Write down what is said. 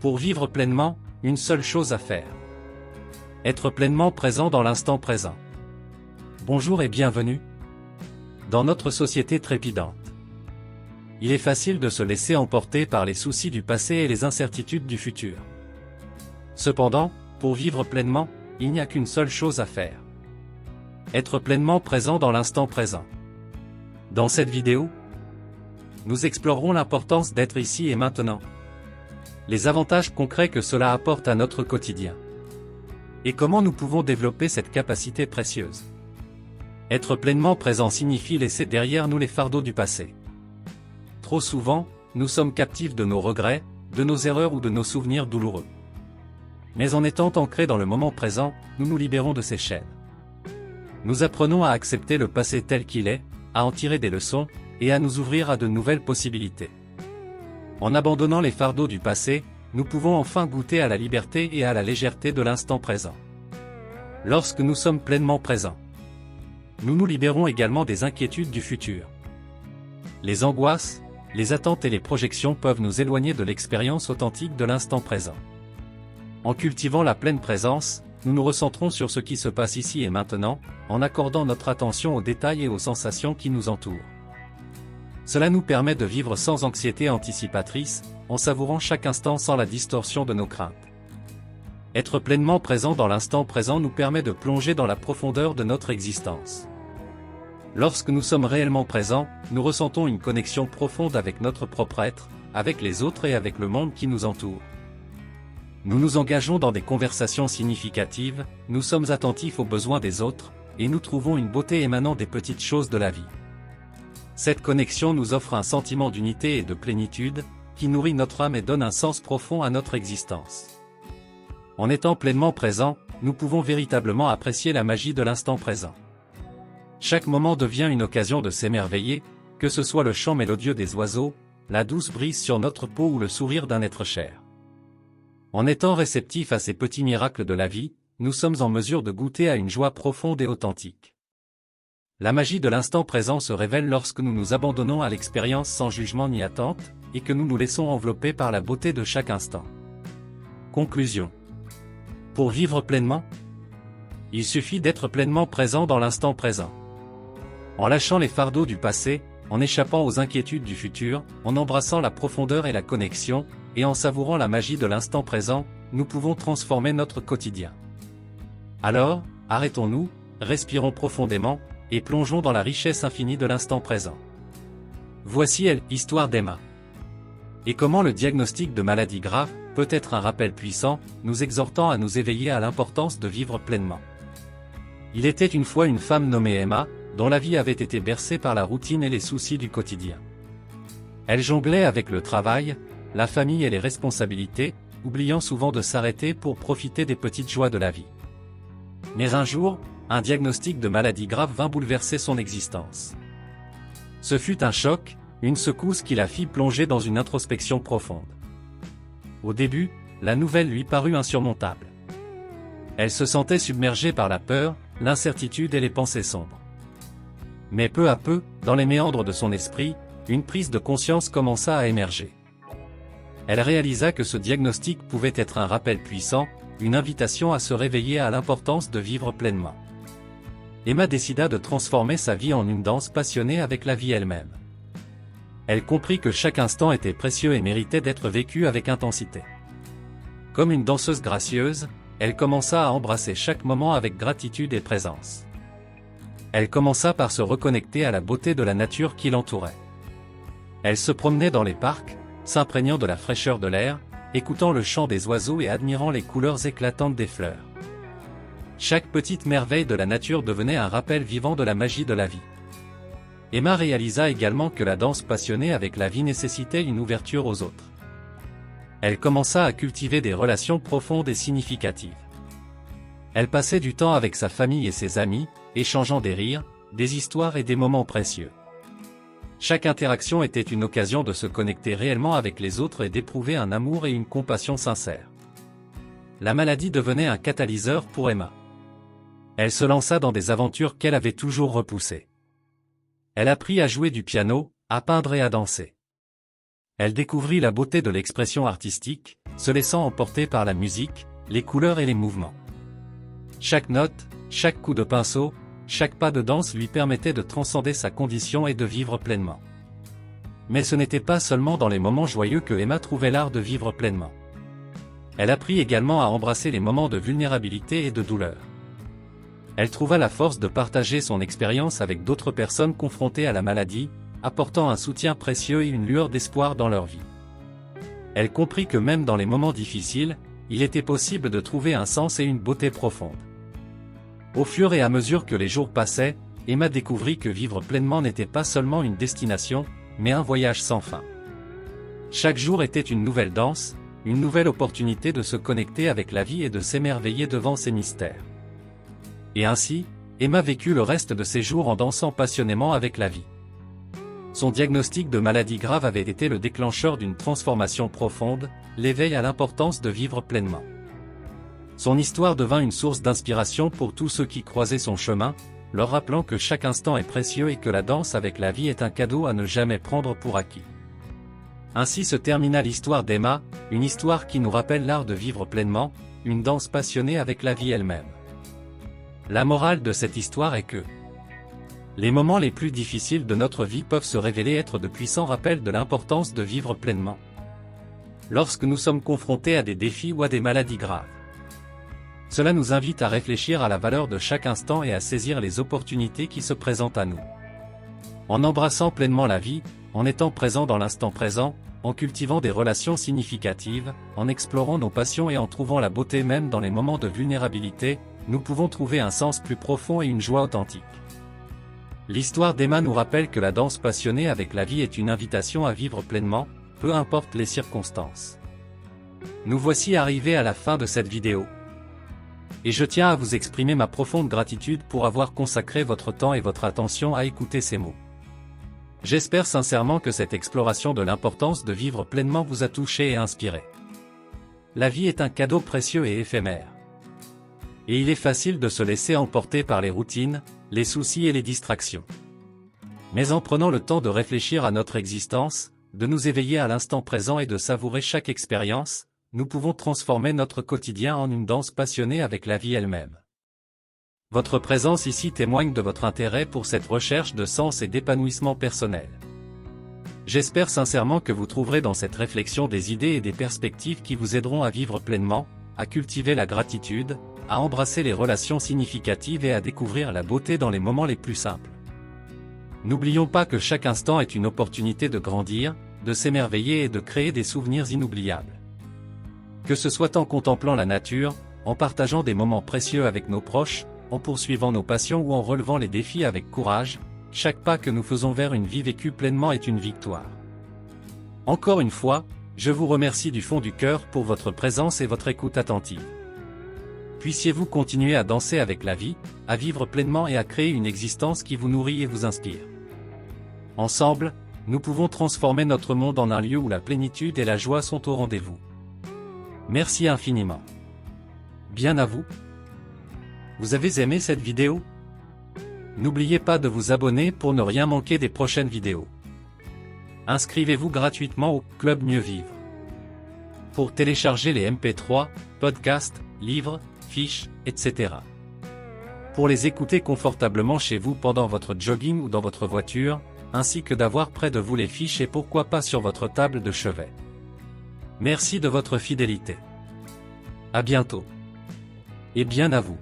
Pour vivre pleinement, une seule chose à faire. Être pleinement présent dans l'instant présent. Bonjour et bienvenue dans notre société trépidante. Il est facile de se laisser emporter par les soucis du passé et les incertitudes du futur. Cependant, pour vivre pleinement, il n'y a qu'une seule chose à faire. Être pleinement présent dans l'instant présent. Dans cette vidéo, nous explorerons l'importance d'être ici et maintenant. Les avantages concrets que cela apporte à notre quotidien. Et comment nous pouvons développer cette capacité précieuse. Être pleinement présent signifie laisser derrière nous les fardeaux du passé. Trop souvent, nous sommes captifs de nos regrets, de nos erreurs ou de nos souvenirs douloureux. Mais en étant ancrés dans le moment présent, nous nous libérons de ces chaînes. Nous apprenons à accepter le passé tel qu'il est, à en tirer des leçons, et à nous ouvrir à de nouvelles possibilités. En abandonnant les fardeaux du passé, nous pouvons enfin goûter à la liberté et à la légèreté de l'instant présent. Lorsque nous sommes pleinement présents, nous nous libérons également des inquiétudes du futur. Les angoisses, les attentes et les projections peuvent nous éloigner de l'expérience authentique de l'instant présent. En cultivant la pleine présence, nous nous recentrons sur ce qui se passe ici et maintenant, en accordant notre attention aux détails et aux sensations qui nous entourent. Cela nous permet de vivre sans anxiété anticipatrice, en savourant chaque instant sans la distorsion de nos craintes. Être pleinement présent dans l'instant présent nous permet de plonger dans la profondeur de notre existence. Lorsque nous sommes réellement présents, nous ressentons une connexion profonde avec notre propre être, avec les autres et avec le monde qui nous entoure. Nous nous engageons dans des conversations significatives, nous sommes attentifs aux besoins des autres, et nous trouvons une beauté émanant des petites choses de la vie. Cette connexion nous offre un sentiment d'unité et de plénitude, qui nourrit notre âme et donne un sens profond à notre existence. En étant pleinement présents, nous pouvons véritablement apprécier la magie de l'instant présent. Chaque moment devient une occasion de s'émerveiller, que ce soit le chant mélodieux des oiseaux, la douce brise sur notre peau ou le sourire d'un être cher. En étant réceptifs à ces petits miracles de la vie, nous sommes en mesure de goûter à une joie profonde et authentique. La magie de l'instant présent se révèle lorsque nous nous abandonnons à l'expérience sans jugement ni attente, et que nous nous laissons envelopper par la beauté de chaque instant. Conclusion. Pour vivre pleinement, il suffit d'être pleinement présent dans l'instant présent. En lâchant les fardeaux du passé, en échappant aux inquiétudes du futur, en embrassant la profondeur et la connexion, et en savourant la magie de l'instant présent, nous pouvons transformer notre quotidien. Alors, arrêtons-nous, respirons profondément, et plongeons dans la richesse infinie de l'instant présent. Voici l'histoire d'Emma. Et comment le diagnostic de maladie grave peut être un rappel puissant, nous exhortant à nous éveiller à l'importance de vivre pleinement. Il était une fois une femme nommée Emma, dont la vie avait été bercée par la routine et les soucis du quotidien. Elle jonglait avec le travail, la famille et les responsabilités, oubliant souvent de s'arrêter pour profiter des petites joies de la vie. Mais un jour, un diagnostic de maladie grave vint bouleverser son existence. Ce fut un choc, une secousse qui la fit plonger dans une introspection profonde. Au début, la nouvelle lui parut insurmontable. Elle se sentait submergée par la peur, l'incertitude et les pensées sombres. Mais peu à peu, dans les méandres de son esprit, une prise de conscience commença à émerger. Elle réalisa que ce diagnostic pouvait être un rappel puissant, une invitation à se réveiller à l'importance de vivre pleinement. Emma décida de transformer sa vie en une danse passionnée avec la vie elle-même. Elle comprit que chaque instant était précieux et méritait d'être vécu avec intensité. Comme une danseuse gracieuse, elle commença à embrasser chaque moment avec gratitude et présence. Elle commença par se reconnecter à la beauté de la nature qui l'entourait. Elle se promenait dans les parcs, s'imprégnant de la fraîcheur de l'air, écoutant le chant des oiseaux et admirant les couleurs éclatantes des fleurs. Chaque petite merveille de la nature devenait un rappel vivant de la magie de la vie. Emma réalisa également que la danse passionnée avec la vie nécessitait une ouverture aux autres. Elle commença à cultiver des relations profondes et significatives. Elle passait du temps avec sa famille et ses amis, échangeant des rires, des histoires et des moments précieux. Chaque interaction était une occasion de se connecter réellement avec les autres et d'éprouver un amour et une compassion sincères. La maladie devenait un catalyseur pour Emma. Elle se lança dans des aventures qu'elle avait toujours repoussées. Elle apprit à jouer du piano, à peindre et à danser. Elle découvrit la beauté de l'expression artistique, se laissant emporter par la musique, les couleurs et les mouvements. Chaque note, chaque coup de pinceau, chaque pas de danse lui permettait de transcender sa condition et de vivre pleinement. Mais ce n'était pas seulement dans les moments joyeux que Emma trouvait l'art de vivre pleinement. Elle apprit également à embrasser les moments de vulnérabilité et de douleur. Elle trouva la force de partager son expérience avec d'autres personnes confrontées à la maladie, apportant un soutien précieux et une lueur d'espoir dans leur vie. Elle comprit que même dans les moments difficiles, il était possible de trouver un sens et une beauté profonde. Au fur et à mesure que les jours passaient, Emma découvrit que vivre pleinement n'était pas seulement une destination, mais un voyage sans fin. Chaque jour était une nouvelle danse, une nouvelle opportunité de se connecter avec la vie et de s'émerveiller devant ses mystères. Et ainsi, Emma vécut le reste de ses jours en dansant passionnément avec la vie. Son diagnostic de maladie grave avait été le déclencheur d'une transformation profonde, l'éveil à l'importance de vivre pleinement. Son histoire devint une source d'inspiration pour tous ceux qui croisaient son chemin, leur rappelant que chaque instant est précieux et que la danse avec la vie est un cadeau à ne jamais prendre pour acquis. Ainsi se termina l'histoire d'Emma, une histoire qui nous rappelle l'art de vivre pleinement, une danse passionnée avec la vie elle-même. La morale de cette histoire est que les moments les plus difficiles de notre vie peuvent se révéler être de puissants rappels de l'importance de vivre pleinement. Lorsque nous sommes confrontés à des défis ou à des maladies graves. Cela nous invite à réfléchir à la valeur de chaque instant et à saisir les opportunités qui se présentent à nous. En embrassant pleinement la vie, en étant présent dans l'instant présent, en cultivant des relations significatives, en explorant nos passions et en trouvant la beauté même dans les moments de vulnérabilité, nous pouvons trouver un sens plus profond et une joie authentique. L'histoire d'Emma nous rappelle que la danse passionnée avec la vie est une invitation à vivre pleinement, peu importe les circonstances. Nous voici arrivés à la fin de cette vidéo. Et je tiens à vous exprimer ma profonde gratitude pour avoir consacré votre temps et votre attention à écouter ces mots. J'espère sincèrement que cette exploration de l'importance de vivre pleinement vous a touché et inspiré. La vie est un cadeau précieux et éphémère. Et il est facile de se laisser emporter par les routines, les soucis et les distractions. Mais en prenant le temps de réfléchir à notre existence, de nous éveiller à l'instant présent et de savourer chaque expérience, nous pouvons transformer notre quotidien en une danse passionnée avec la vie elle-même. Votre présence ici témoigne de votre intérêt pour cette recherche de sens et d'épanouissement personnel. J'espère sincèrement que vous trouverez dans cette réflexion des idées et des perspectives qui vous aideront à vivre pleinement, à cultiver la gratitude, à embrasser les relations significatives et à découvrir la beauté dans les moments les plus simples. N'oublions pas que chaque instant est une opportunité de grandir, de s'émerveiller et de créer des souvenirs inoubliables. Que ce soit en contemplant la nature, en partageant des moments précieux avec nos proches, en poursuivant nos passions ou en relevant les défis avec courage, chaque pas que nous faisons vers une vie vécue pleinement est une victoire. Encore une fois, je vous remercie du fond du cœur pour votre présence et votre écoute attentive. Puissiez-vous continuer à danser avec la vie, à vivre pleinement et à créer une existence qui vous nourrit et vous inspire. Ensemble, nous pouvons transformer notre monde en un lieu où la plénitude et la joie sont au rendez-vous. Merci infiniment. Bien à vous. Vous avez aimé cette vidéo? N'oubliez pas de vous abonner pour ne rien manquer des prochaines vidéos. Inscrivez-vous gratuitement au Club Mieux Vivre. Pour télécharger les MP3, podcasts, livres, fiches, etc. Pour les écouter confortablement chez vous pendant votre jogging ou dans votre voiture, ainsi que d'avoir près de vous les fiches et pourquoi pas sur votre table de chevet. Merci de votre fidélité. À bientôt. Et bien à vous.